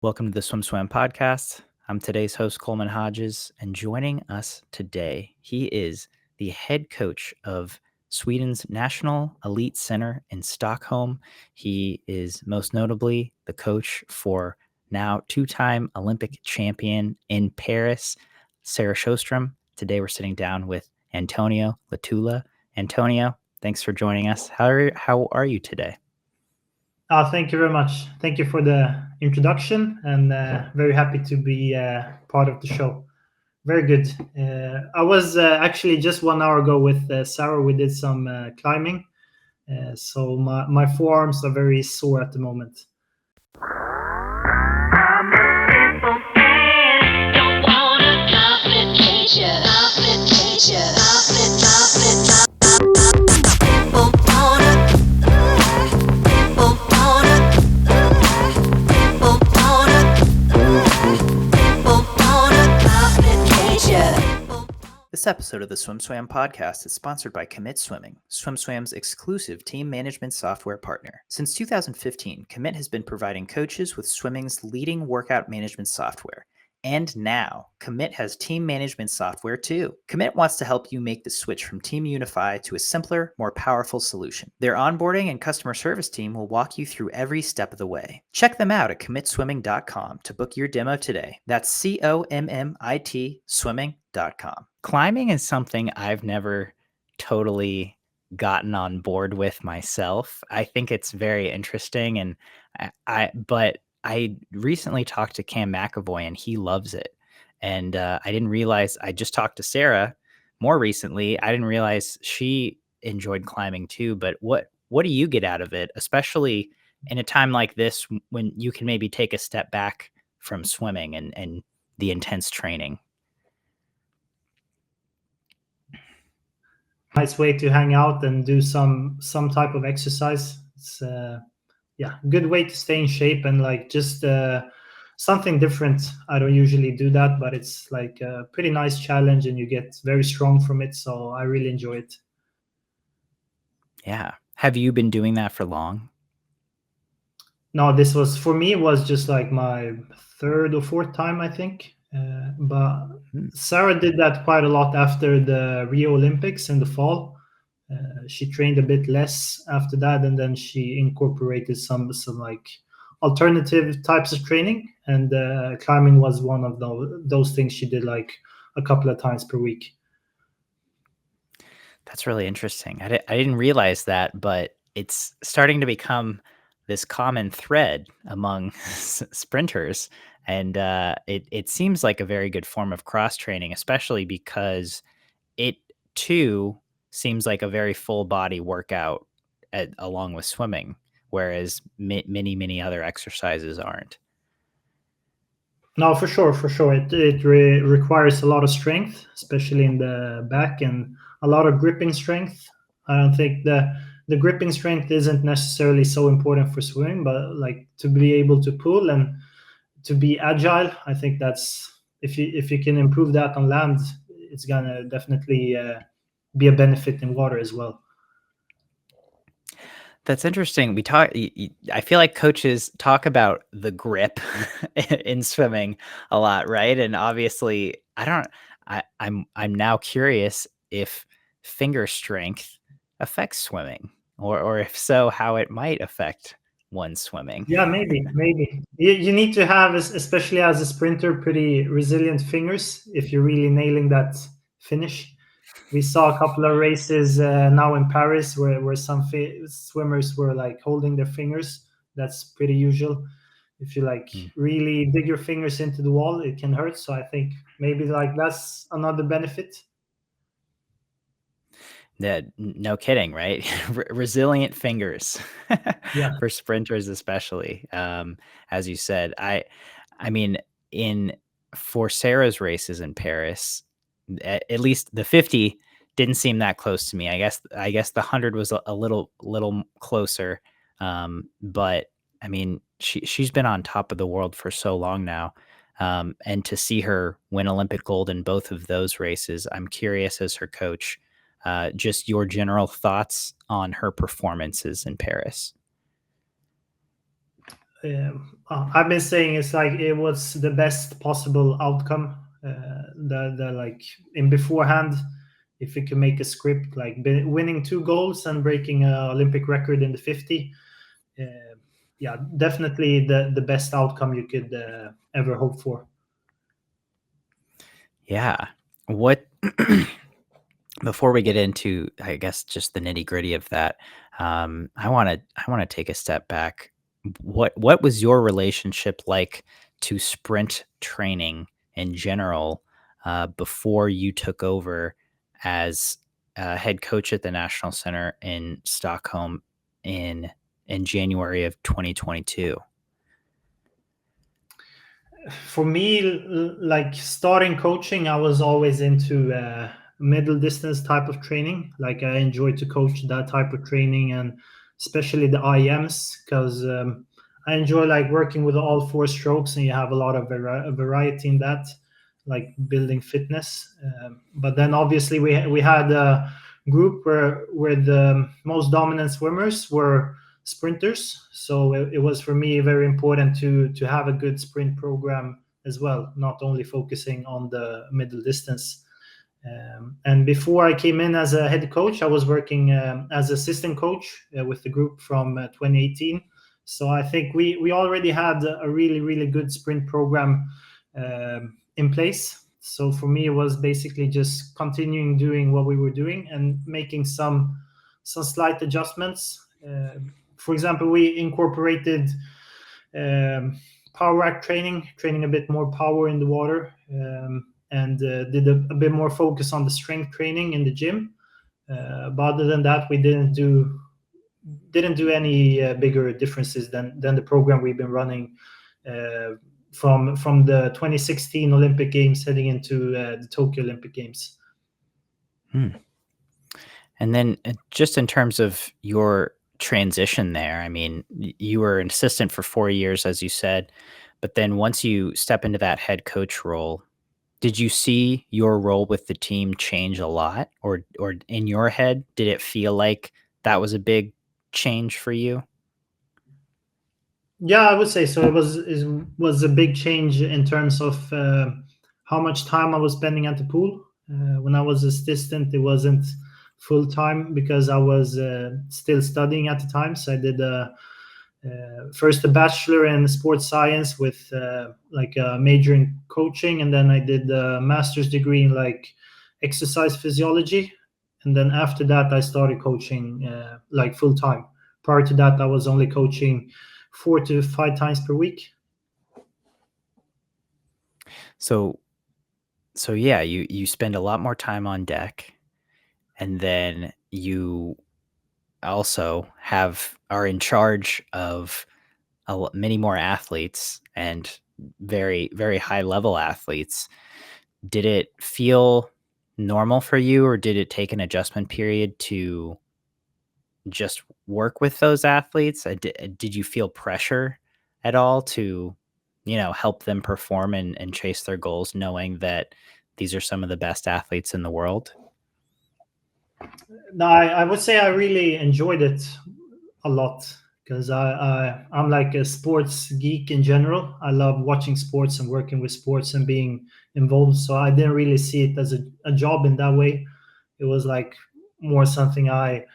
Welcome to the Swim Swam podcast. I'm today's host, Coleman Hodges, and joining us today, he is the head coach of Sweden's National Elite Center in Stockholm. He is most notably the coach for now two-time Olympic champion in Paris, Sarah Sjostrom. Today, we're sitting down with Antonio Lutula. Antonio, thanks for joining us. How are you today? Thank you very much. Thank you for the introduction, and very happy to be part of the show. Very good. I was actually just 1 hour ago with Sarah. We did some climbing, so my forearms are very sore at the moment. This episode of the Swim Swam podcast is sponsored by Commit Swimming, Swim Swam's exclusive team management software partner. Since 2015, Commit has been providing coaches with swimming's leading workout management software. And now, Commit has team management software too. Commit wants to help you make the switch from Team Unify to a simpler, more powerful solution. Their onboarding and customer service team will walk you through every step of the way. Check them out at commitswimming.com to book your demo today. That's COMMIT swimming.com. Climbing is something I've never totally gotten on board with myself. I think it's very interesting, and but I recently talked to Cam McAvoy and he loves it. And I didn't realize, I just talked to Sarah more recently. I didn't realize she enjoyed climbing too. But what do you get out of it, especially in a time like this when you can maybe take a step back from swimming and the intense training? Nice way to hang out and do some type of exercise. It's good way to stay in shape and like just something different. I don't usually do that, but it's like a pretty nice challenge and you get very strong from it. So I really enjoy it. Yeah. Have you been doing that for long? No, this was for me was just like my third or fourth time, I think. But Sarah did that quite a lot after the Rio Olympics in the fall. She trained a bit less after that, and then she incorporated some like alternative types of training. And climbing was one of those things she did like a couple of times per week. That's really interesting. I didn't realize that, but it's starting to become this common thread among sprinters. And it seems like a very good form of cross training, especially because it too seems like a very full body workout along with swimming, whereas many other exercises aren't. No, for sure. It requires a lot of strength, especially in the back, and a lot of gripping strength. I don't think the gripping strength isn't necessarily so important for swimming, but like to be able to pull and to be agile, I think that's if you can improve that on land, it's gonna definitely be a benefit in water as well. That's interesting. I feel like coaches talk about the grip in swimming a lot, right? And obviously, I'm now curious if finger strength affects swimming, or if so, how it might affect one's swimming. Yeah, maybe. You need to have, especially as a sprinter, pretty resilient fingers if you're really nailing that finish. We saw a couple of races now in Paris where some swimmers were like holding their fingers. That's pretty usual. If you like really dig your fingers into the wall, it can hurt. So I think maybe like that's another benefit. Yeah, no kidding, right? Resilient fingers Yeah. for sprinters, especially. As you said, I mean, for Sarah's races in Paris, at least the 50 didn't seem that close to me. I guess the 100 was a little closer. But I mean, she's been on top of the world for so long now. And to see her win Olympic gold in both of those races, I'm curious as her coach, just your general thoughts on her performances in Paris. I've been saying it's like it was the best possible outcome. The like in beforehand, if you can make a script like winning 2 goals and breaking an Olympic record in the 50, yeah, definitely the best outcome you could ever hope for. Yeah. What before we get into, I guess, just the nitty gritty of that, I want to take a step back. What was your relationship like to sprint training in general before you took over as head coach at the National Center in Stockholm in in January of 2022? For me, like starting coaching, I was always into middle distance type of training. Like I enjoy to coach that type of training, and especially the IMs, because I enjoy like working with all 4 strokes, and you have a lot of variety in that, like building fitness. But then obviously we had a group where the most dominant swimmers were sprinters. So it was for me very important to have a good sprint program as well, not only focusing on the middle distance. And before I came in as a head coach, I was working as assistant coach with the group from 2018. So I think we already had a really good sprint program in place. So for me, it was basically just continuing doing what we were doing and making some slight adjustments. For example, we incorporated um, power act training a bit more power in the water, and did a bit more focus on the strength training in the gym. But other than that, we didn't do any bigger differences than the program we've been running uh, from the 2016 Olympic Games heading into the Tokyo Olympic Games. Hmm. And then just in terms of your transition there, I mean, you were an assistant for 4 years, as you said, but then once you step into that head coach role, did you see your role with the team change a lot? Or in your head, did it feel like that was a big change for you? Yeah, I would say so. It was a big change in terms of how much time I was spending at the pool. When I was assistant, it wasn't full time because I was still studying at the time. So I did first a bachelor in sports science with like a major in coaching, and then I did a master's degree in like exercise physiology. And then after that, I started coaching like full time. Prior to that, I was only coaching 4 to 5 times per week. So yeah, you spend a lot more time on deck, and then you also are in charge of many more athletes and very high level athletes. Did it feel normal for you, or did it take an adjustment period to just work with those athletes? Did you feel pressure at all to, help them perform and chase their goals, knowing that these are some of the best athletes in the world? No, I would say I really enjoyed it a lot because I'm like a sports geek in general. I love watching sports and working with sports and being involved. So I didn't really see it as a job in that way. It was like more something I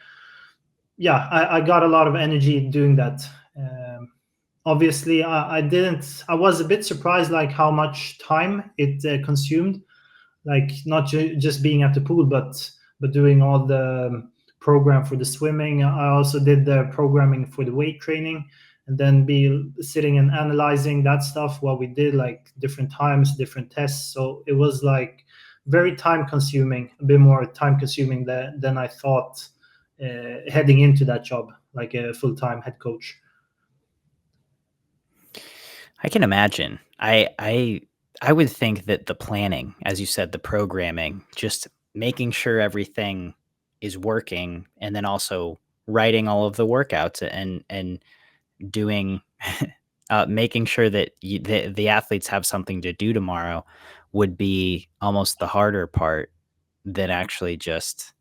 got a lot of energy doing that. Obviously, I didn't. I was a bit surprised, like how much time it consumed. Like not just being at the pool, but doing all the program for the swimming. I also did the programming for the weight training, and then be sitting and analyzing that stuff while we did like different times, different tests. So it was like very time consuming, a bit more time consuming than I thought heading into that job, like a full time head coach. I can imagine. I would think that the planning, as you said, the programming, just making sure everything is working, and then also writing all of the workouts and doing making sure that the athletes have something to do tomorrow would be almost the harder part than actually just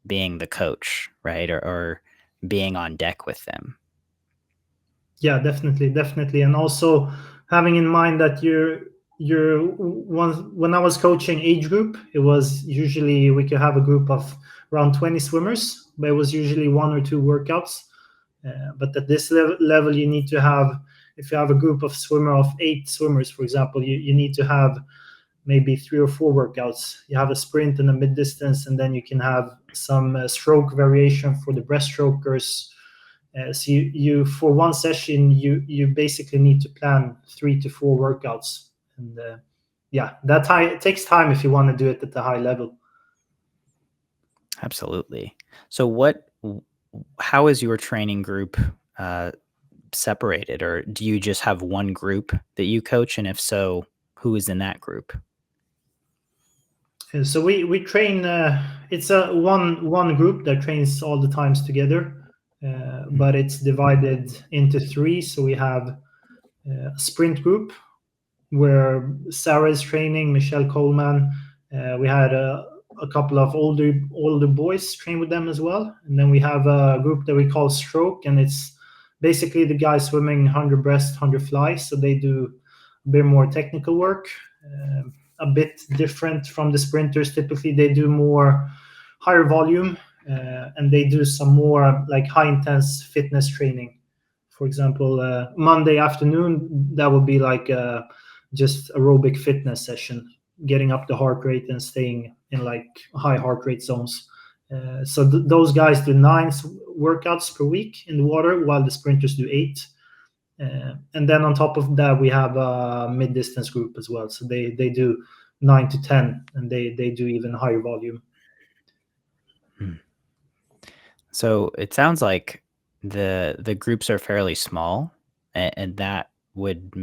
being the coach, right? Or being on deck with them. Yeah, definitely, and also having in mind that you're when I was coaching age group, it was usually we could have a group of around 20 swimmers, but it was usually one or two workouts. But at this level, you need to have, if you have a group of 8 swimmers, for example, you need to have maybe 3 or 4 workouts. You have a sprint and a mid distance, and then you can have some stroke variation for the breaststrokers. So you for one session you basically need to plan 3 to 4 workouts, and yeah, it takes time if you want to do it at the high level. Absolutely. So how is your training group separated, or do you just have one group that you coach? And if so, who is in that group? So we train. It's a one group that trains all the times together, but it's divided into 3. So we have a sprint group where Sarah is training, Michelle Coleman. We had a couple of older boys train with them as well, and then we have a group that we call stroke, and it's basically the guys swimming 100 breast, 100 fly. So they do a bit more technical work, a bit different from the sprinters. Typically, they do more higher volume, and they do some more like high intense fitness training. For example, Monday afternoon, that would be like just aerobic fitness session, getting up the heart rate and staying in like high heart rate zones. So those guys do 9 workouts per week in the water, while the sprinters do 8. And then on top of that, we have a mid distance group as well. So they do 9 to 10, and they do even higher volume. So it sounds like the groups are fairly small, and that would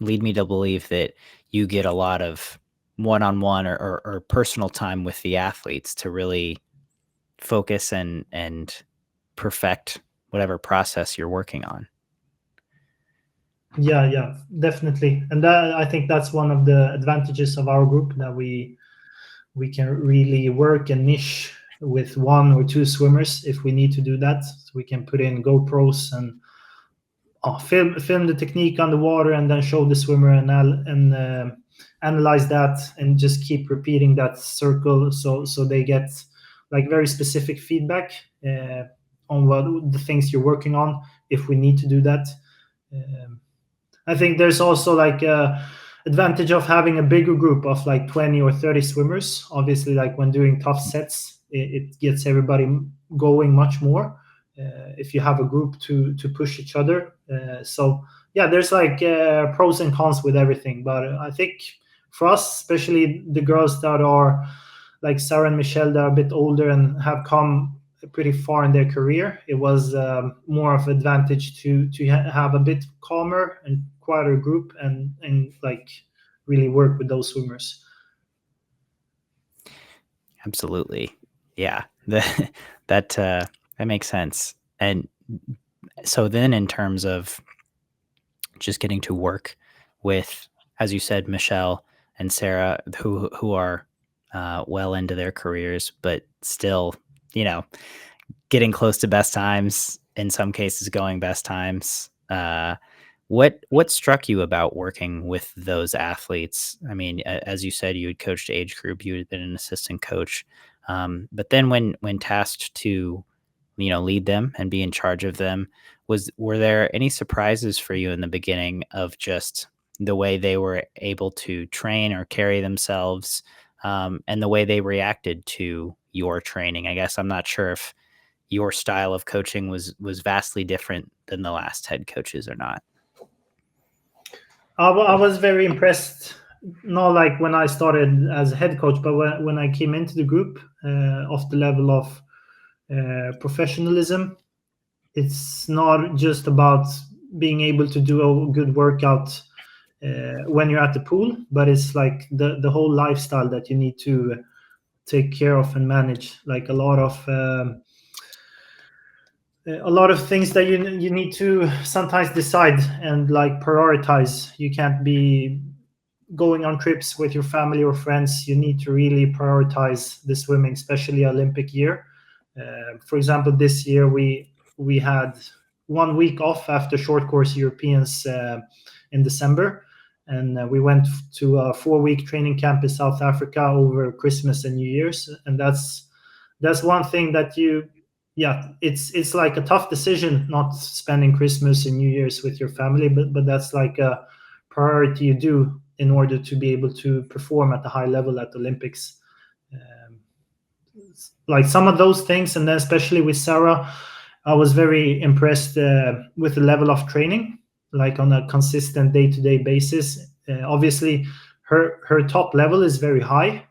lead me to believe that you get a lot of one-on-one or personal time with the athletes to really focus and perfect whatever process you're working on. Yeah, definitely. And I think that's one of the advantages of our group, that we can really work and niche with 1 or 2 swimmers if we need to do that. So we can put in GoPros and film the technique on the water, and then show the swimmer and analyze that, and just keep repeating that circle, so they get like very specific feedback on what the things you're working on if we need to do that. I think there's also like a advantage of having a bigger group of like 20 or 30 swimmers. Obviously, like when doing tough sets, it gets everybody going much more if you have a group to push each other. So yeah, there's like pros and cons with everything. But I think for us, especially the girls that are like Sarah and Michelle, that are a bit older and have come pretty far in their career, it was more of advantage to have a bit calmer and quieter group, and like really work with those swimmers. Absolutely. Yeah. That makes sense. And so then in terms of just getting to work with, as you said, Michelle and Sarah, who are well into their careers, but still, getting close to best times, in some cases going best times. What struck you about working with those athletes? I mean, as you said, you had coached age group, you had been an assistant coach, but then when tasked to, lead them and be in charge of them, were there any surprises for you in the beginning of just the way they were able to train or carry themselves, and the way they reacted to your training? I guess I'm not sure if your style of coaching was vastly different than the last head coaches or not. I was very impressed, not like when I started as a head coach, but when I came into the group, of the level of professionalism. It's not just about being able to do a good workout when you're at the pool, but it's like the whole lifestyle that you need to take care of and manage. Like a lot of things that you need to sometimes decide and like prioritize. You can't be going on trips with your family or friends. You need to really prioritize the swimming, especially Olympic year. For example, this year we had 1 week off after short course Europeans in December, and we went to a 4-week training camp in South Africa over Christmas and New Year's, and that's one thing that it's like a tough decision not spending Christmas and New Year's with your family, but that's like a priority you do in order to be able to perform at a high level at the Olympics. Like some of those things, and then especially with Sarah, I was very impressed with the level of training, like on a consistent day-to-day basis. Obviously, her top level is very high.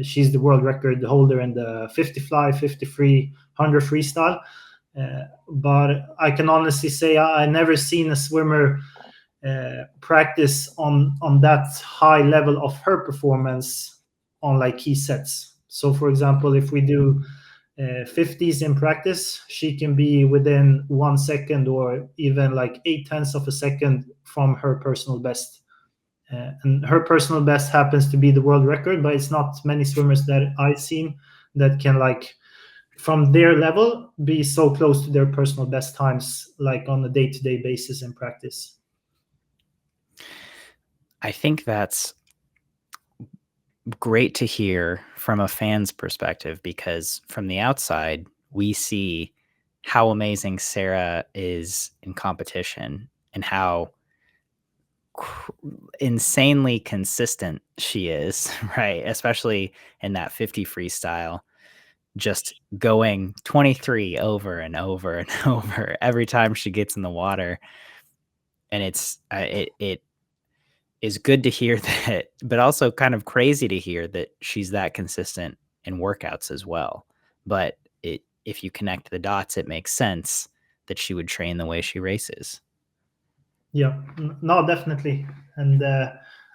She's the world record holder in the 50 fly, 53, 100 freestyle. But I can honestly say I never seen a swimmer practice on that high level of her performance on like key sets. So, for example, if we do 50s in practice, she can be within 1 second or even like 0.8 of a second from her personal best. And her personal best happens to be the world record, but it's not many swimmers that I've seen that can like from their level be so close to their personal best times, like on a day-to-day basis in practice. I think that's great to hear from a fan's perspective, because from the outside, we see how amazing Sarah is in competition and how insanely consistent she is, right? Especially in that 50 freestyle, just going 23 over and over and over every time she gets in the water. And it is good to hear that, but also kind of crazy to hear that she's that consistent in workouts as well. But if you connect the dots, it makes sense that she would train the way she races. Yeah, no, definitely. And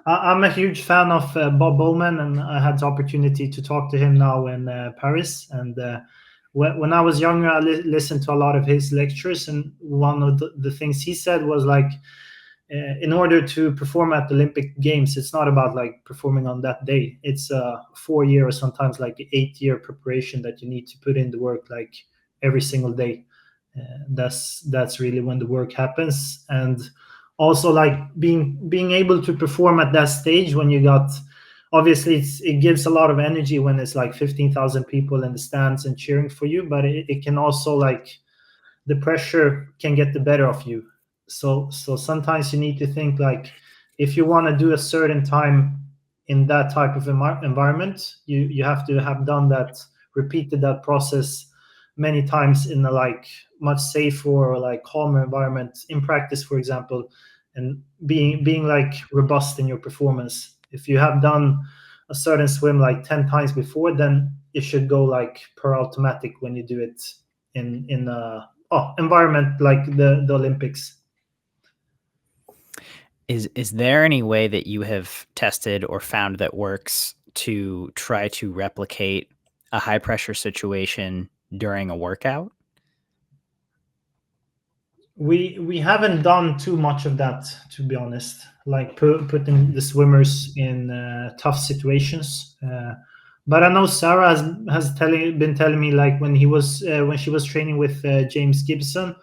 I'm a huge fan of Bob Bowman, and I had the opportunity to talk to him now in Paris. And when I was younger, I listened to a lot of his lectures, and one of the things he said was like, in order to perform at the Olympic Games, it's not about like performing on that day. It's a 4-year or sometimes like 8-year preparation that you need to put in the work like every single day. That's really when the work happens, and also like being able to perform at that stage when you got, obviously it gives a lot of energy when it's like 15,000 people in the stands and cheering for you, but it can also like the pressure can get the better of you. So sometimes you need to think like, if you want to do a certain time in that type of environment, you have to have done that, repeated that process many times in a like much safer or like calmer environment in practice, for example, and being like robust in your performance. If you have done a certain swim like 10 times before, then it should go like per automatic when you do it in a environment like the Olympics. Is there any way that you have tested or found that works to try to replicate a high pressure situation during a workout? We haven't done too much of that, to be honest, like putting the swimmers in tough situations. But I know Sarah has been telling me like when she was training with James Gibson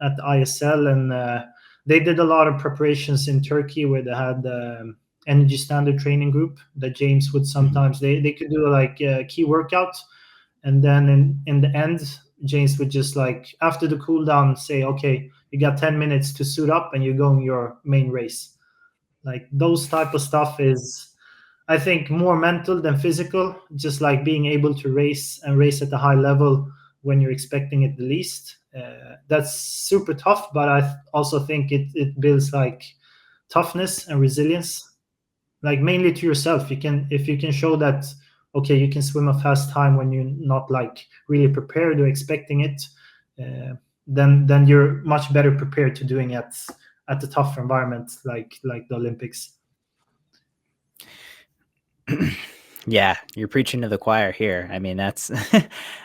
at ISL, and they did a lot of preparations in Turkey where they had energy standard training group that James would sometimes they could do like a key workout, and then in the end James would just like after the cool down say, okay, you got 10 minutes to suit up and you're going your main race. Like those type of stuff is, I think, more mental than physical, just like being able to race at a high level when you're expecting it the least. That's super tough, but I also think it builds like toughness and resilience, like mainly to yourself. If you can show that, okay, you can swim a fast time when you're not like really prepared or expecting it, then you're much better prepared to doing it at the tough environment like the Olympics. Yeah, you're preaching to the choir here. I mean, that's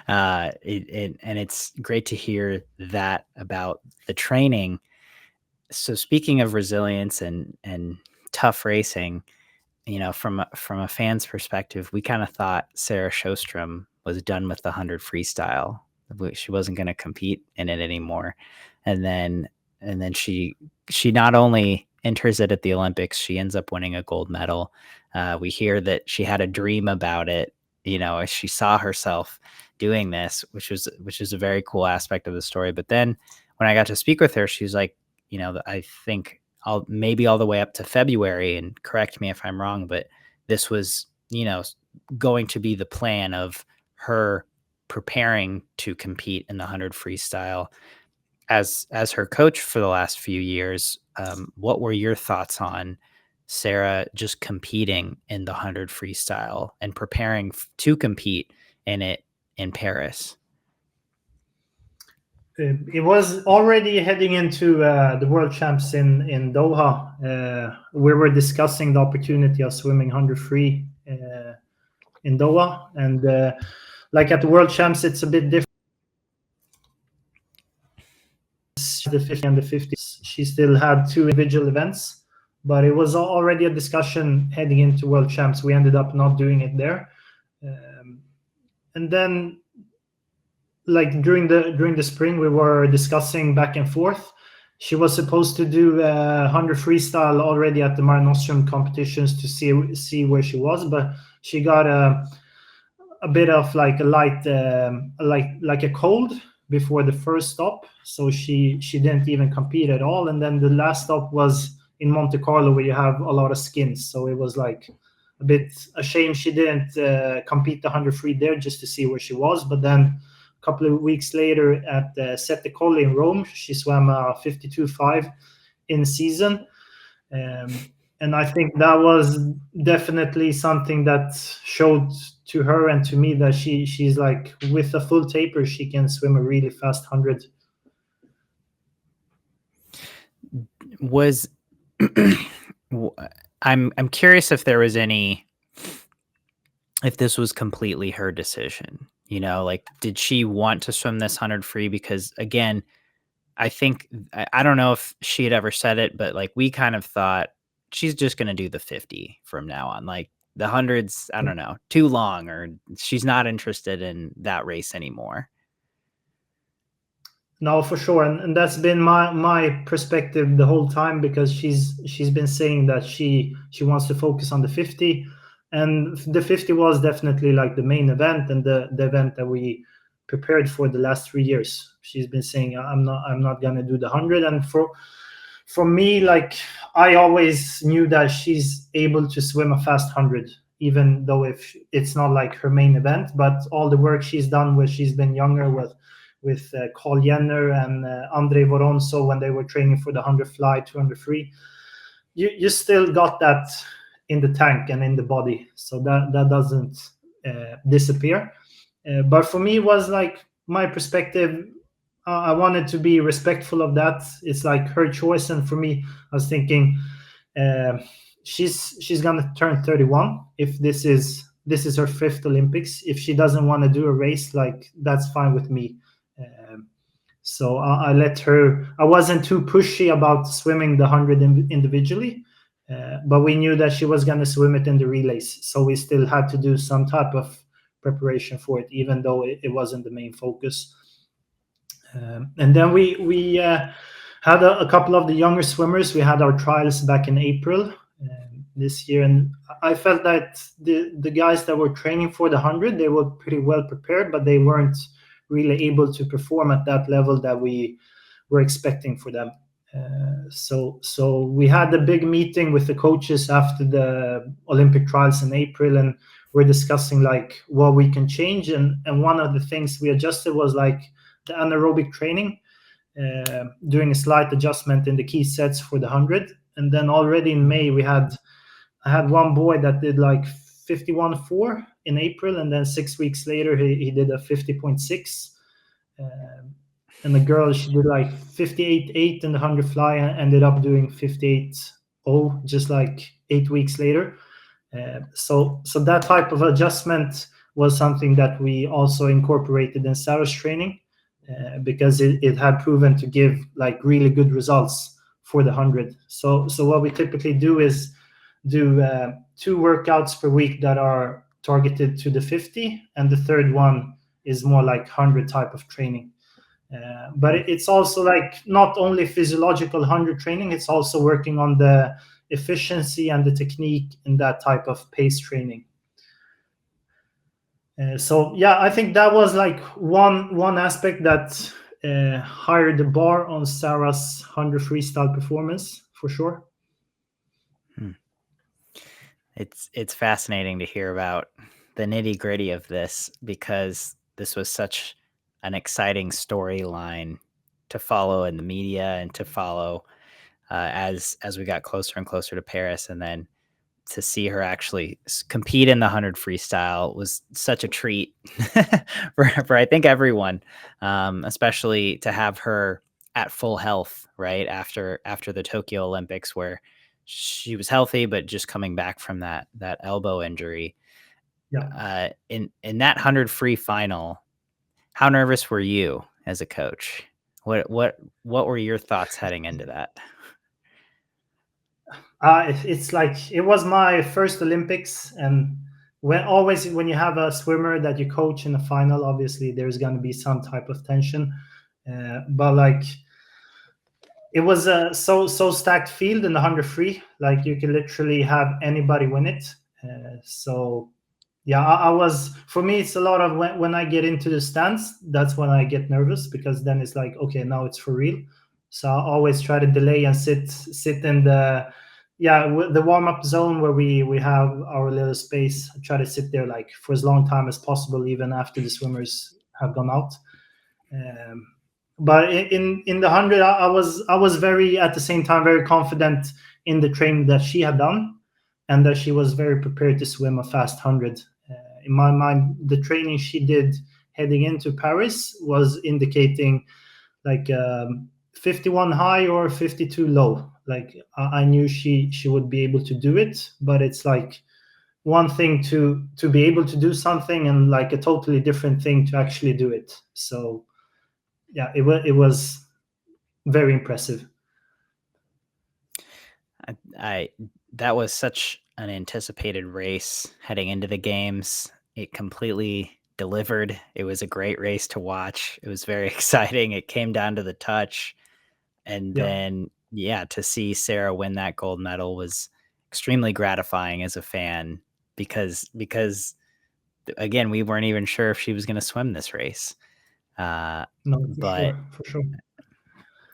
and it's great to hear that about the training. So speaking of resilience and tough racing, from a fan's perspective, we kind of thought Sarah Sjostrom was done with the 100 freestyle she wasn't going to compete in it anymore. And then she not only enters it at the Olympics, she ends up winning a gold medal. We hear that she had a dream about it, as she saw herself doing this, which is a very cool aspect of the story. But then when I got to speak with her, she was like, I think maybe all the way up to February, and correct me if I'm wrong, but this was, going to be the plan of her preparing to compete in the 100 freestyle. As her coach for the last few years, what were your thoughts on Sarah just competing in the 100 freestyle and preparing to compete in it in Paris? It was already heading into the World Champs in Doha. We were discussing the opportunity of swimming 100 free in Doha, and like at the World Champs, it's a bit different. The 50 and the 50s, she still had 2 individual events, but it was already a discussion heading into World Champs. We ended up not doing it there, and then like during the spring, we were discussing back and forth. She was supposed to do 100 freestyle already at the Mare Nostrum competitions to see where she was, but she got a bit of like a light like a cold before the first stop, so she didn't even compete at all. And then the last stop was in Monte Carlo, where you have a lot of skins, so it was like a bit a shame she didn't compete the 100 free there, just to see where she was. But then a couple of weeks later at the Sette Colle in Rome, she swam 52.5 in season. And I think that was definitely something that showed to her and to me that she's like, with a full taper, she can swim a really fast 100. Was I'm curious if there was if this was completely her decision, like, did she want to swim this 100 free? Because again, I think, I don't know if she had ever said it, but like, we kind of thought she's just going to do the 50 from now on. Like, the hundreds, I don't know, too long, or she's not interested in that race anymore. No, for sure, and that's been my perspective the whole time, because she's been saying that she wants to focus on the 50, and the 50 was definitely like the main event and the event that we prepared for the last 3 years. She's been saying, I'm not gonna do the 100, and for me, like, I always knew that she's able to swim a fast 100, even though if it's not like her main event. But all the work she's done when she's been younger with Carl Jenner and Andre Voronzo, when they were training for the 100 fly, 200 free, you still got that in the tank and in the body, so that doesn't disappear. But for me, it was like my perspective. I wanted to be respectful of that. It's like her choice, and for me, I was thinking, she's gonna turn 31. If this is her 5th Olympics, if she doesn't want to do a race, like, that's fine with me. So I let her. I wasn't too pushy about swimming the 100 individually, but we knew that she was going to swim it in the relays, so we still had to do some type of preparation for it, even though it wasn't the main focus. And then we had a couple of the younger swimmers. We had our trials back in April this year, and I felt that the guys that were training for the 100, they were pretty well prepared, but they weren't really able to perform at that level that we were expecting for them. So we had a big meeting with the coaches after the Olympic trials in April, and we're discussing like what we can change. And one of the things we adjusted was like the anaerobic training, doing a slight adjustment in the key sets for the 100. And then already in May, I had one boy that did like 51.4 in April, and then 6 weeks later he did a 50.6. And the girl, she did like 58.8 in the 100 fly and ended up doing 58.0 just like 8 weeks later. So that type of adjustment was something that we also incorporated in Sarah's training, because it had proven to give like really good results for the 100. So what we typically do is do 2 workouts per week that are targeted to the 50, and the third one is more like 100 type of training. But it's also like not only physiological 100 training, it's also working on the efficiency and the technique in that type of pace training. So yeah, I think that was like one aspect that higher the bar on Sarah's 100 freestyle performance for sure. It's fascinating to hear about the nitty gritty of this, because this was such an exciting storyline to follow in the media and to follow as we got closer and closer to Paris, and then to see her actually compete in the 100 freestyle was such a treat for I think everyone, especially to have her at full health right after the Tokyo Olympics, where she was healthy but just coming back from that elbow injury. Yeah. In that 100 free final, how nervous were you as a coach? What were your thoughts heading into that? It's like it was my first Olympics, and when you have a swimmer that you coach in a final, obviously there's going to be some type of tension. But like it was a so stacked field in the 100 free, like you can literally have anybody win it. So yeah, I was, for me it's a lot of when I get into the stands, that's when I get nervous, because then it's like, okay, now it's for real. So I always try to delay and sit in the the warm-up zone where we have our little space. I try to sit there like for as long time as possible, even after the swimmers have gone out. But in the 100, I was very, at the same time, very confident in the training that she had done, and that she was very prepared to swim a fast 100. In my mind, the training she did heading into Paris was indicating like 51 high or 52 low. Like I knew she would be able to do it, but it's like one thing to be able to do something, and like a totally different thing to actually do it. So yeah, it was very impressive. I that was such an anticipated race heading into the games. It completely delivered. It was a great race to watch. It was very exciting. It came down to the touch. And Yeah. then, to see Sarah win that gold medal was extremely gratifying as a fan, because again, we weren't even sure if she was going to swim this race. No, But for sure.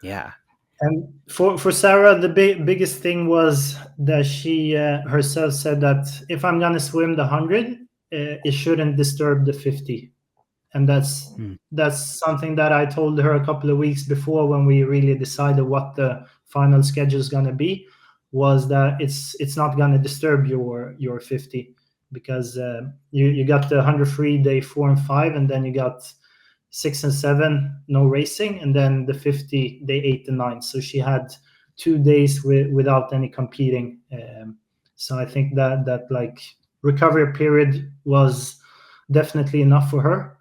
yeah. And for Sarah, the biggest thing was that she herself said that if I'm gonna swim the 100, it shouldn't disturb the 50, and that's something that I told her a couple of weeks before, when we really decided what the final schedule is gonna be, was that it's not gonna disturb your 50, because you got the 100 free day 4 and 5, and then you got 6 and 7 no racing, and then the 50 day 8 and 9. So she had 2 days without any competing. So I think that like recovery period was definitely enough for her.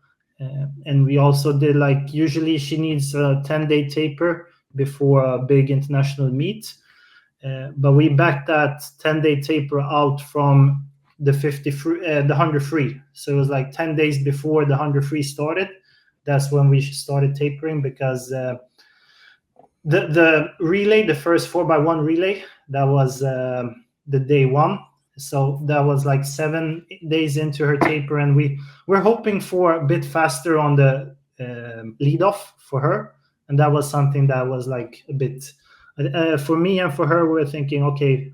And we also did, like, usually she needs a 10-day taper before a big international meet, but we backed that 10-day taper out from the 50 free, the 100 free. So it was like 10 days before the 100 free started. That's when we started tapering, because the relay, the first 4x1 relay, that was the day one. So that was like 7 days into her taper, and we're hoping for a bit faster on the lead off for her, and that was something that was like a bit for me and for her. We're thinking, okay,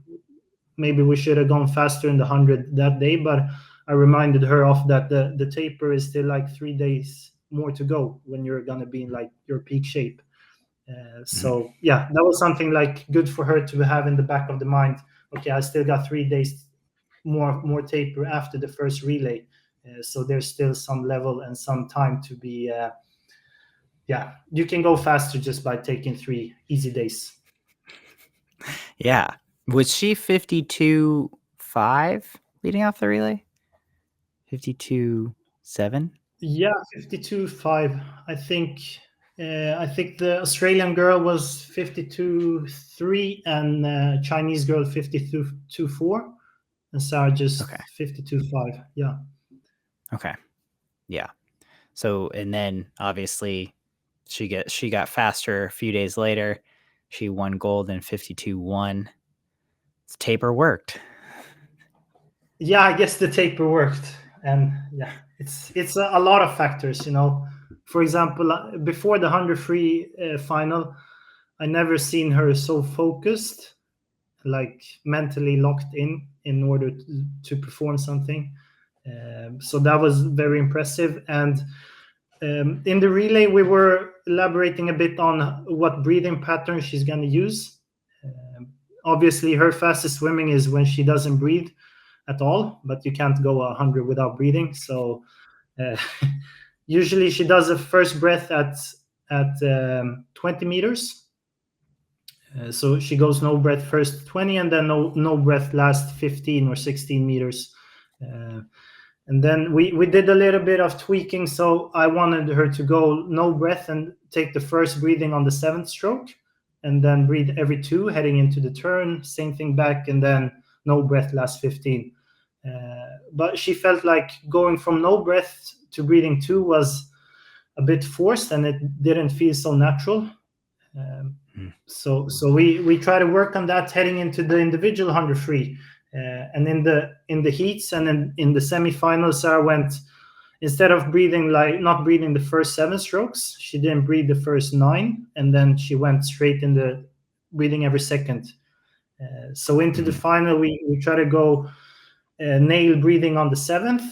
maybe we should have gone faster in the 100 that day, but I reminded her of that the taper is still like 3 days more to go when you're gonna be in like your peak shape. So yeah, that was something like good for her to have in the back of the mind. Okay, I still got 3 days more taper after the first relay, so there's still some level and some time to be. You can go faster just by taking 3 easy days. Yeah. Was she 52.5 leading off the relay? 52.7? Yeah, 52.5. I think the Australian girl was 52.3, and Chinese girl 52.4, and Sarah just Okay. 52.5. Yeah. Okay. Yeah. So, and then obviously she got faster a few days later. She won gold in 52.1. Taper worked. Yeah, I guess the taper worked, and yeah, it's a lot of factors. For example, before the 100 free final, I never seen her so focused, like mentally locked in order to perform something. So that was very impressive. And in the relay, we were elaborating a bit on what breathing pattern she's going to use. Obviously, her fastest swimming is when she doesn't breathe at all, but you can't go 100 without breathing. So uh, usually she does a first breath at 20 meters. So she goes no breath first 20, and then no breath last 15 or 16 meters. And then we did a little bit of tweaking. So I wanted her to go no breath and take the first breathing on the 7th stroke, and then breathe every 2 heading into the turn. Same thing back, and then no breath last 15. But she felt like going from no breath to breathing 2 was a bit forced, and it didn't feel so natural. So we try to work on that heading into the individual 100 free. And in the heats and in the semifinals, Sarah went, instead of not breathing the first 7 strokes, she didn't breathe the first 9, and then she went straight in the breathing every second. So into the final, we try to go nail breathing on the 7th,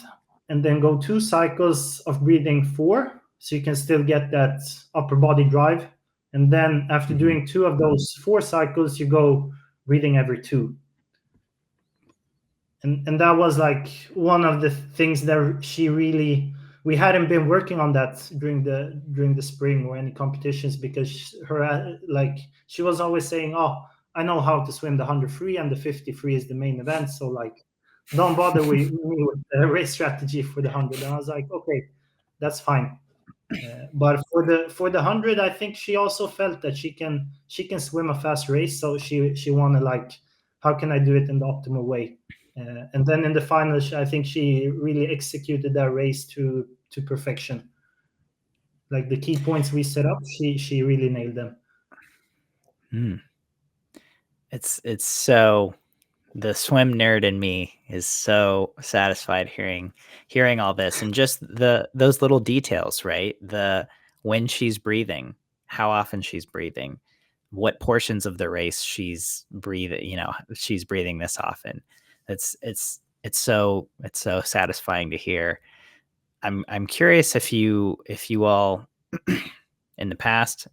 and then go 2 cycles of breathing 4, so you can still get that upper body drive. And then after doing 2 of those 4 cycles, you go breathing every 2. And that was like one of the things that we hadn't been working on that during the spring or any competitions, because she was always saying, oh, I know how to swim the 100 free, and the 50 free is the main event, so like don't bother with me with the race strategy for the 100. And I was like, okay, that's fine. But for the 100, I think she also felt that she can swim a fast race, so she wanted, like, how can I do it in the optimal way? And then in the final, I think she really executed that race to perfection. Like the key points we set up, she really nailed them. It's so, the swim nerd in me is so satisfied hearing all this, and just those little details, right? When she's breathing, how often she's breathing, what portions of the race she's breathing, she's breathing this often. It's so satisfying to hear. I'm curious if you all in the past,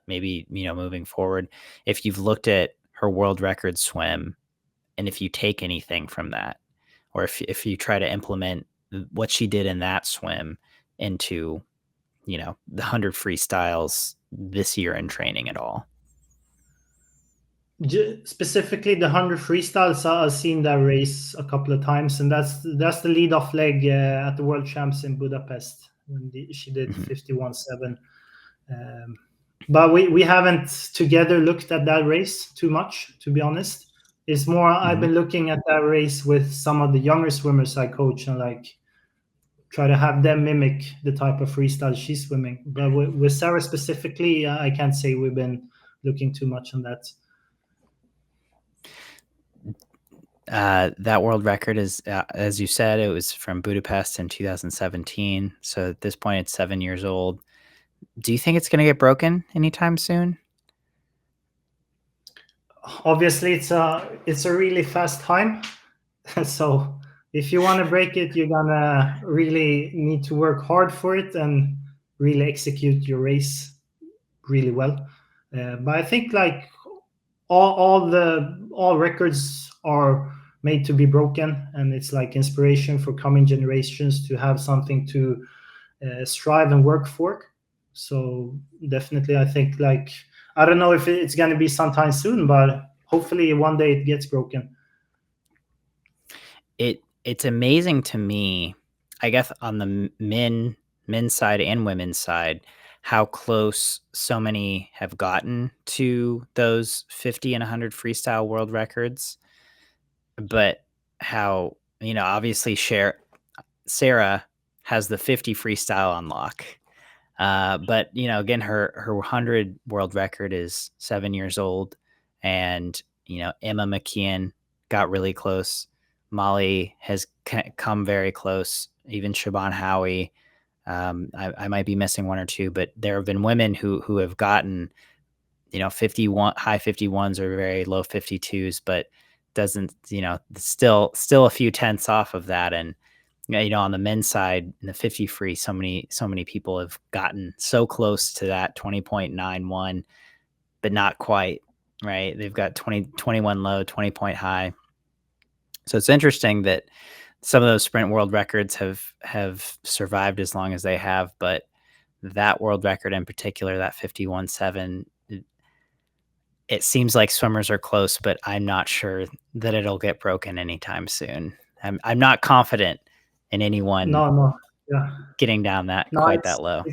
maybe moving forward, if you've looked at her world record swim, and if you take anything from that, or if you try to implement what she did in that swim into the 100 freestyles this year in training at all. Specifically the 100 freestyles, I've seen that race a couple of times, and that's the lead off leg at the world champs in Budapest when she did 51.7. But we haven't together looked at that race too much, to be honest. It's more I've been looking at that race with some of the younger swimmers I coach, and like try to have them mimic the type of freestyle she's swimming. But with Sarah specifically, I can't say we've been looking too much on that. That world record is, as you said, it was from Budapest in 2017. So at this point, it's 7 years old. Do you think it's going to get broken anytime soon? Obviously, it's a really fast time. So if you want to break it, you're gonna really need to work hard for it and really execute your race really well. But I think like all records are made to be broken, and it's like inspiration for coming generations to have something to strive and work for. So definitely, I think, like, I don't know if it's going to be sometime soon, but hopefully one day it gets broken. It's amazing to me, I guess, on the men's side and women's side, how close so many have gotten to those 50 and 100 freestyle world records. But how, obviously Sarah has the 50 freestyle on lock. But again, her 100 world record is 7 years old, and Emma McKeon got really close. Molly has come very close. Even Siobhan Howie. I might be missing one or two, but there have been women who have gotten 51 high 51s or very low 52s, but doesn't still a few tenths off of that. And on the men's side in the 50 free, so many people have gotten so close to that 20.91, but not quite, right? They've got 21 low, 20 high. So it's interesting that some of those sprint world records have survived as long as they have, but that world record in particular, that 51.7, it seems like swimmers are close, but I'm not sure that it'll get broken anytime soon. I'm not confident in anyone No, yeah, getting down quite that low.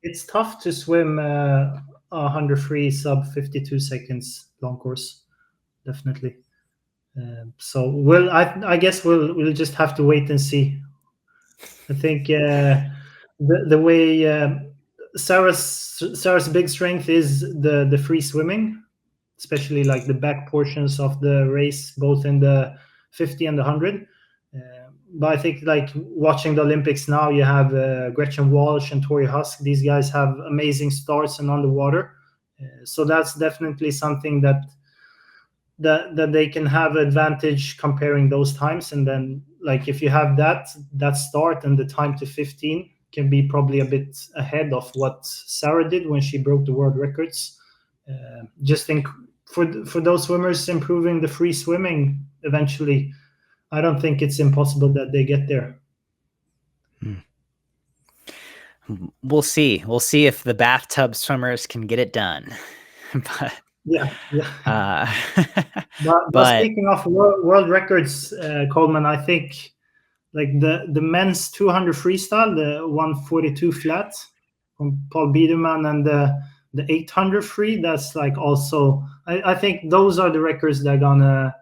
It's tough to swim 100 free sub 52 seconds long course, definitely. So I guess we'll just have to wait and see. I think the way Sarah's big strength is the free swimming, especially like the back portions of the race, both in the 50 and the 100. But I think like watching the Olympics now, you have Gretchen Walsh and Tori Husk. These guys have amazing starts and underwater. So that's definitely something that they can have advantage comparing those times. And then like if you have that start and the time to 15 can be probably a bit ahead of what Sarah did when she broke the world records. Just think for those swimmers improving the free swimming eventually, I don't think it's impossible that they get there. We'll see. We'll see if the bathtub swimmers can get it done. But yeah. But speaking of world records, Coleman, I think like the men's 200 freestyle, the 142 flat from Paul Biederman, and the 800 free, that's like also I think those are the records that are gonna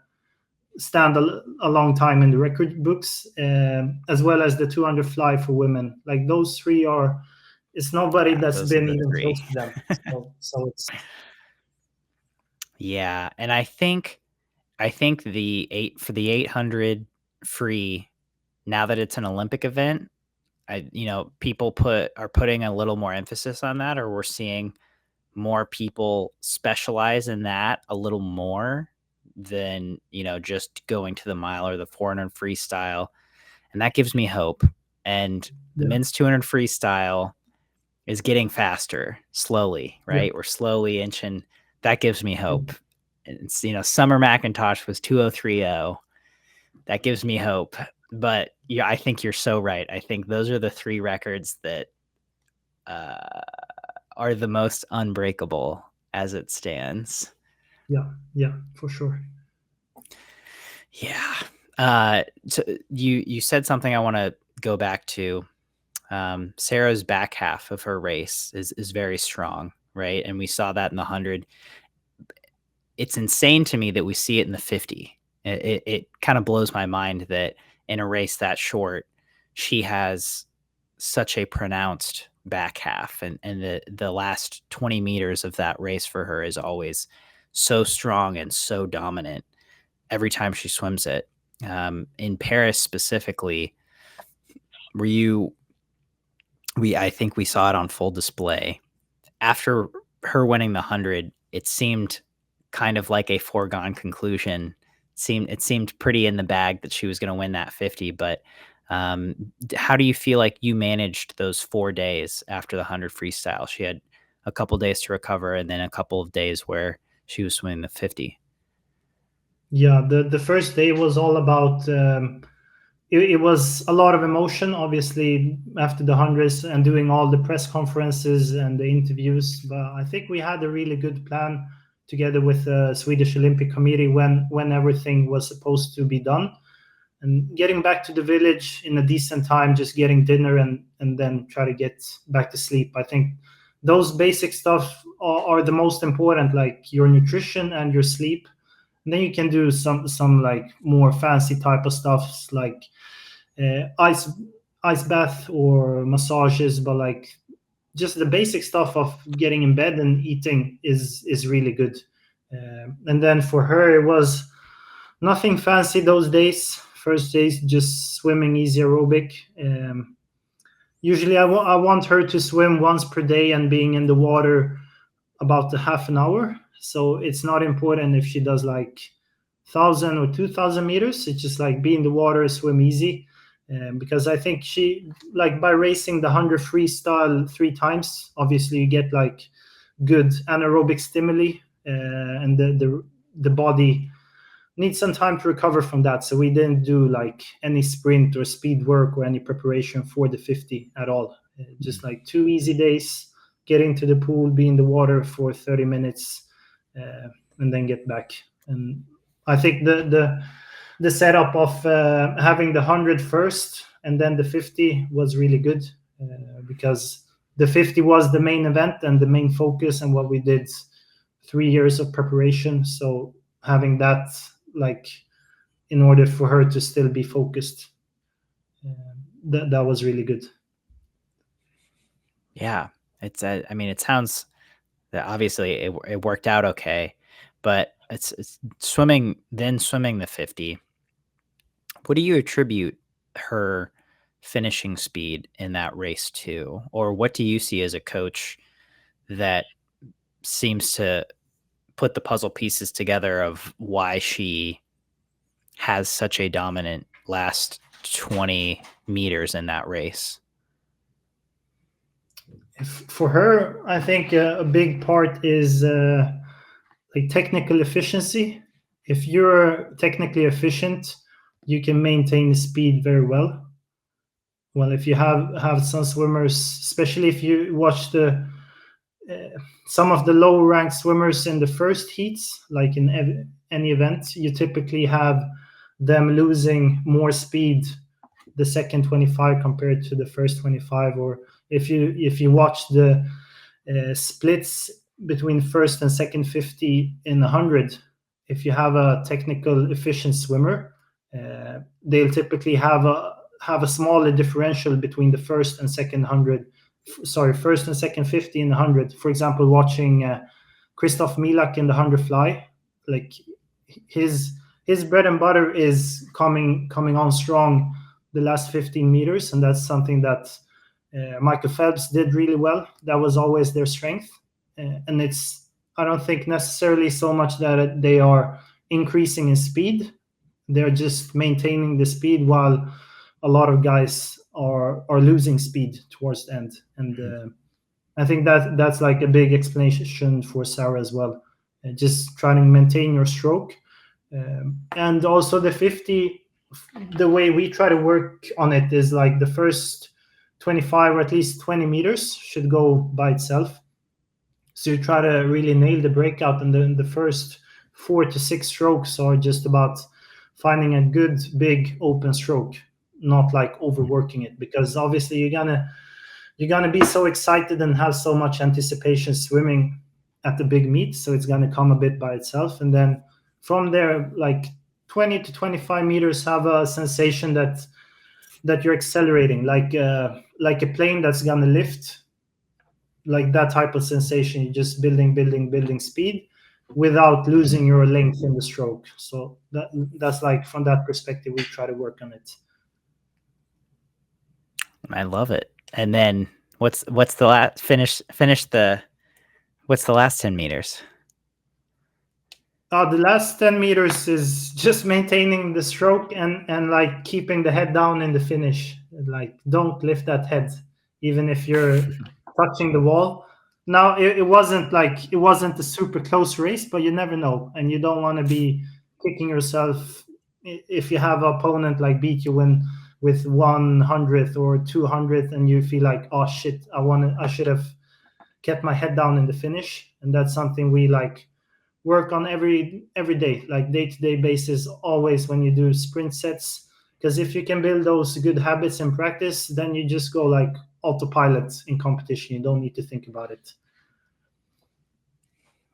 stand a long time in the record books, as well as the 200 fly for women. Like those three are, it's nobody that's been even close to them. So it's and I think the 800 free, now that it's an Olympic event, people are putting a little more emphasis on that, or we're seeing more people specialize in that a little more than just going to the mile or the 400 freestyle, and that gives me hope. And the men's 200 freestyle is getting faster slowly, right? We're slowly inching. That gives me hope. And Summer McIntosh was 2030. That gives me hope. But I think you're so right. I think those are the three records that are the most unbreakable as it stands. Yeah, for sure. Yeah. So you said something I want to go back to. Sarah's back half of her race is very strong, right? And we saw that in the 100. It's insane to me that we see it in the 50. It kind of blows my mind that in a race that short, she has such a pronounced back half, and the last 20 meters of that race for her is always so strong and so dominant every time she swims it. In Paris specifically, I think we saw it on full display. After her winning the 100, it seemed kind of like a foregone conclusion. It seemed pretty in the bag that she was going to win that 50. But how do you feel like you managed those 4 days after the 100 freestyle? She had a couple days to recover, and then a couple of days where she was swimming the 50. Yeah, the first day was all about it was a lot of emotion, obviously, after the hundreds and doing all the press conferences and the interviews. But I think we had a really good plan together with the Swedish Olympic Committee when everything was supposed to be done. And getting back to the village in a decent time, just getting dinner and then try to get back to sleep. I think those basic stuff are the most important, like your nutrition and your sleep. And then you can do some like more fancy type of stuff like ice ice bath or massages, but like just the basic stuff of getting in bed and eating is really good. And then for her, it was nothing fancy those days. First days, just swimming easy aerobic. Usually, I want her to swim once per day and being in the water about a half an hour. So it's not important if she does like 1,000 or 2,000 meters. It's just like be in the water, swim easy. Because I think she, like, by racing the 100 freestyle 3 times, obviously you get like good anaerobic stimuli, and the body needs some time to recover from that. So we didn't do like any sprint or speed work or any preparation for the 50 at all. Just like 2 easy days, get into the pool, be in the water for 30 minutes, and then get back. And I think the setup of having the 100 first and then the 50 was really good, because the 50 was the main event and the main focus and what we did 3 years of preparation. So having that, like, in order for her to still be focused, that was really good. Yeah, it's I mean, it sounds that obviously it worked out okay, but it's swimming the 50. What do you attribute her finishing speed in that race to, or what do you see as a coach that seems to put the puzzle pieces together of why she has such a dominant last 20 meters in that race? For her, I think a big part is like technical efficiency. If you're technically efficient, you can maintain the speed very well. Well, if you have some swimmers, especially if you watch the some of the low ranked swimmers in the first heats, like in any event, you typically have them losing more speed the second 25 compared to the first 25. Or if you watch the splits between first and second 50 in 100, if you have a technical efficient swimmer, they'll typically have a smaller differential between the first and second 100, sorry, first and second 50 in the 100. For example, watching Christoph Milak in the 100 fly, like his bread and butter is coming on strong the last 15 meters, and that's something that Michael Phelps did really well. That was always their strength, and it's, I don't think necessarily so much that they are increasing in speed. They're just maintaining the speed while a lot of guys are losing speed towards the end. And I think that's like a big explanation for Sarah as well. Just trying to maintain your stroke, and also the 50. The way we try to work on it is like the first 25 or at least 20 meters should go by itself. So you try to really nail the breakout, and then the first 4 to 6 strokes are just about finding a good big open stroke, not like overworking it, because obviously you're gonna be so excited and have so much anticipation swimming at the big meet, so it's gonna come a bit by itself. And then from there, like 20 to 25 meters, have a sensation that you're accelerating, like a plane that's gonna lift, like that type of sensation. You're just building speed without losing your length in the stroke. So that's like, from that perspective, we try to work on it. I love it. And then what's the last finish the what's the last 10 meters? The last 10 meters is just maintaining the stroke and like keeping the head down in the finish. Like, don't lift that head, even if you're touching the wall. Now, it wasn't a super close race, but you never know. And you don't want to be kicking yourself if you have an opponent like beat you with 100th or 200th, and you feel like, oh shit, I should have kept my head down in the finish. And that's something we like work on every day, like day-to-day basis, always when you do sprint sets. Because if you can build those good habits in practice, then you just go like autopilot in competition. You don't need to think about it.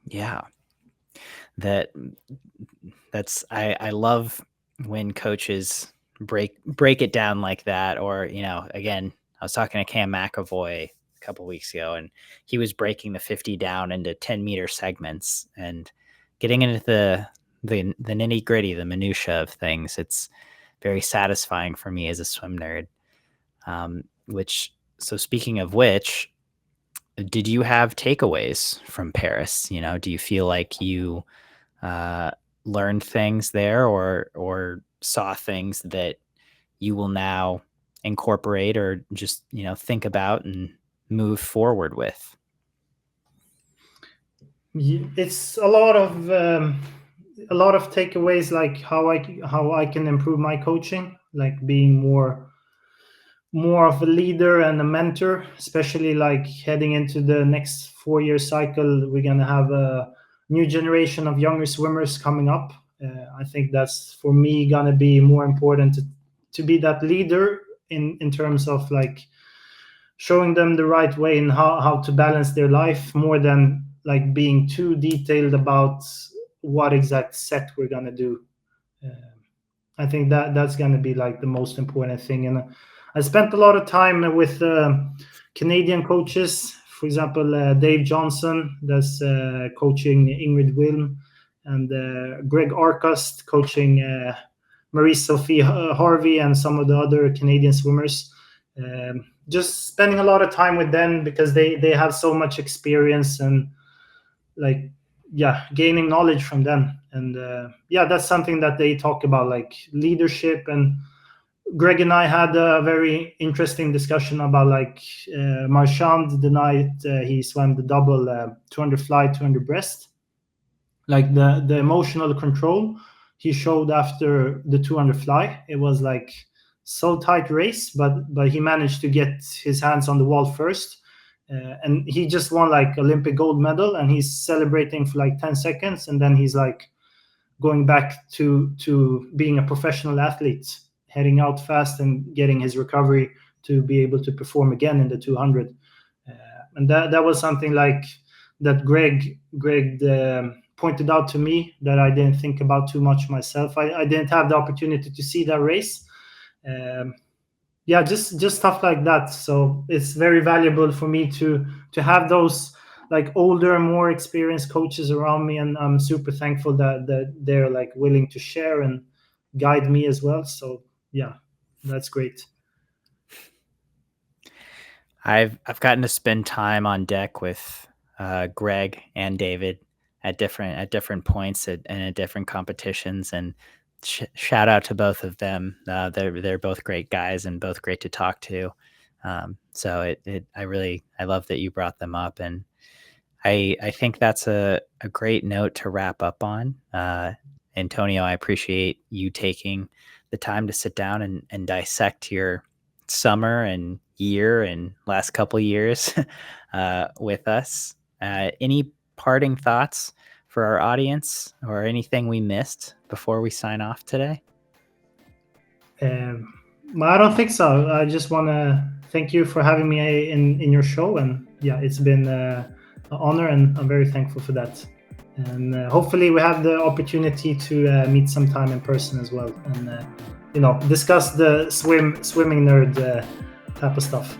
Yeah, that's I love when coaches break it down like that. Or, again, I was talking to Cam McAvoy a couple weeks ago, and he was breaking the 50 down into 10-meter segments and getting into the nitty gritty, the minutia of things. It's very satisfying for me as a swim nerd. So speaking of which, did you have takeaways from Paris? Do you feel like you learned things there, or saw things that you will now incorporate, or just, think about and move forward with? It's a lot of takeaways, like how I can improve my coaching, like being more of a leader and a mentor, especially like heading into the next 4-year cycle. We're going to have a new generation of younger swimmers coming up. I think that's, for me, going to be more important to be that leader in terms of like showing them the right way and how to balance their life, more than like being too detailed about what exact set we're going to do. I think that's going to be like the most important thing. And I spent a lot of time with Canadian coaches, for example, Dave Johnson, that's coaching Ingrid Wilm, and Greg Arcust coaching Marie-Sophie Harvey and some of the other Canadian swimmers. Just spending a lot of time with them because they have so much experience, and like, gaining knowledge from them. And that's something that they talk about, like leadership. And Greg and I had a very interesting discussion about like Marchand, the night he swam the double 200 fly, 200 breast. Like the emotional control he showed after the 200 fly. It was like so tight race, but he managed to get his hands on the wall first. And he just won like Olympic gold medal, and he's celebrating for like 10 seconds. And then he's like going back to being a professional athlete, heading out fast and getting his recovery to be able to perform again in the 200. And that was something like that Greg pointed out to me that I didn't think about too much myself. I didn't have the opportunity to see that race. Just stuff like that. So it's very valuable for me to have those like older, more experienced coaches around me, and I'm super thankful that they're like willing to share and guide me as well. So that's great. I've gotten to spend time on deck with Greg and David at different points and at different competitions, and shout out to both of them. They're both great guys and both great to talk to. So I love that you brought them up, and I think that's a great note to wrap up on. Antonio, I appreciate you taking the time to sit down and dissect your summer and year and last couple years with us. Any parting thoughts for our audience, or anything we missed before we sign off today? I don't think so. I just want to thank you for having me in your show, and it's been an honor, and I'm very thankful for that. And hopefully we have the opportunity to meet sometime in person as well, and discuss the swimming nerd type of stuff.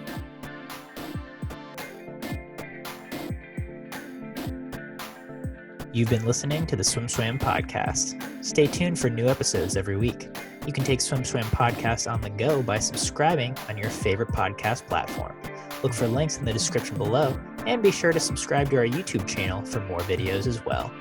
You've been listening to the Swim Swam podcast. Stay tuned for new episodes every week. You can take Swim Swam podcast on the go by subscribing on your favorite podcast platform. Look for links in the description below, and be sure to subscribe to our YouTube channel for more videos as well.